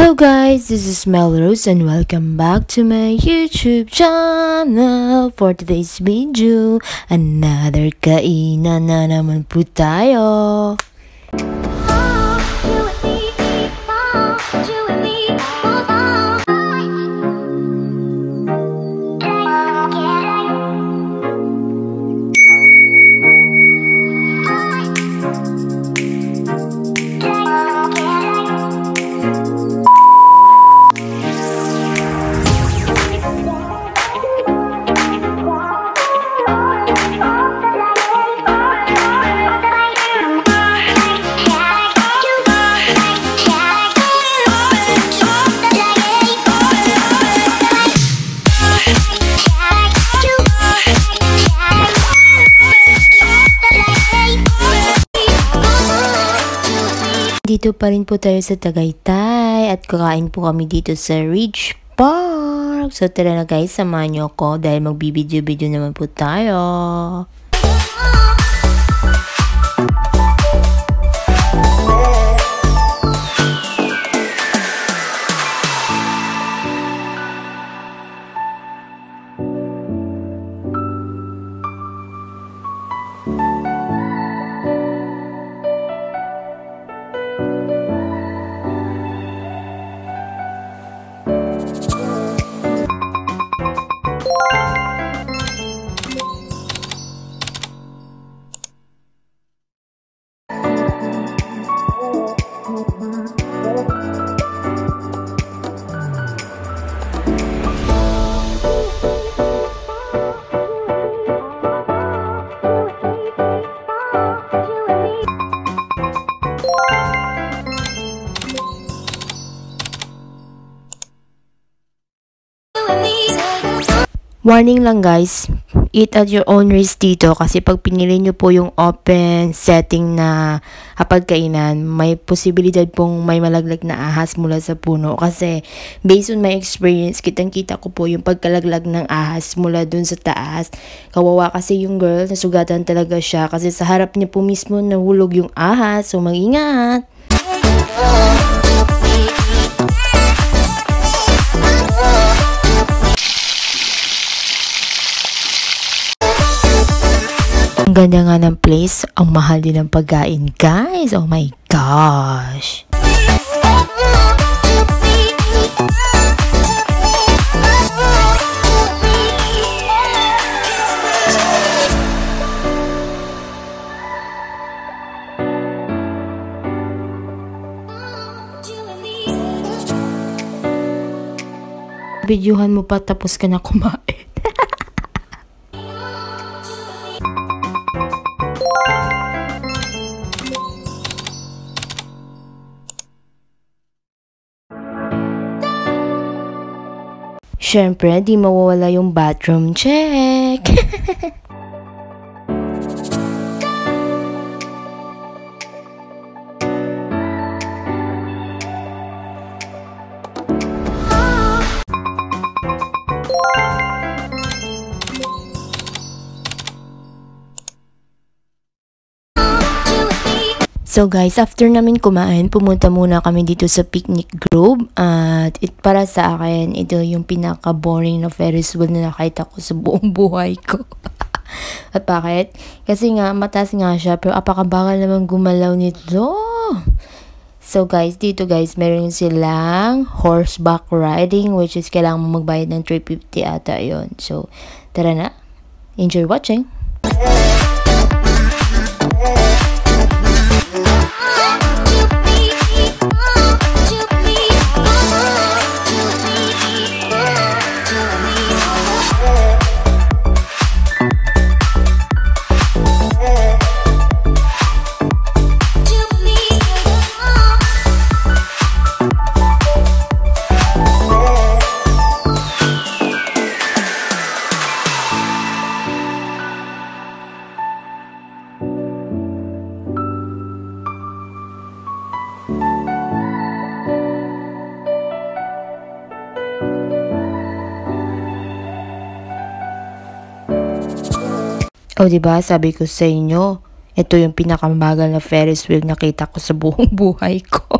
Hello guys, this is Melrose and welcome back to my YouTube channel. For today's video, another kainan na naman po tayo. Dito pa rin po tayo sa Tagaytay at kakain po kami dito sa Ridge Park. So tara na guys, samahan nyo ako dahil magbibideo-video naman po tayo. Warning lang guys, eat at your own risk dito kasi pag pinili nyo po yung open setting na hapagkainan, may posibilidad pong may malaglag na ahas mula sa puno kasi based on my experience, kitang-kita ko po yung pagkalaglag ng ahas mula dun sa taas. Kawawa kasi yung girl, nasugatan talaga siya kasi sa harap niya po mismo nahulog yung ahas, so mag-ingat! Ang ganda nga ng place, ang mahal din ng pagkain guys, oh my gosh! Videohan mo pa tapos ka na kumain. Siyempre, di mawawala yung bathroom check. So guys, after namin kumain, pumunta muna kami dito sa Picnic Grove at para sa akin, ito yung pinaka-boring na Ferris wheel na nakita ko sa buong buhay ko. At bakit? Kasi nga, mataas nga siya pero apakabagal naman gumalaw nito. So guys, dito guys, meron silang horseback riding which is kailangan mo magbayad ng 350 ata yun. So, tara na. Enjoy watching! O diba, sabi ko sa inyo, ito yung pinakamabagal na Ferris wheel nakita ko sa buong buhay ko.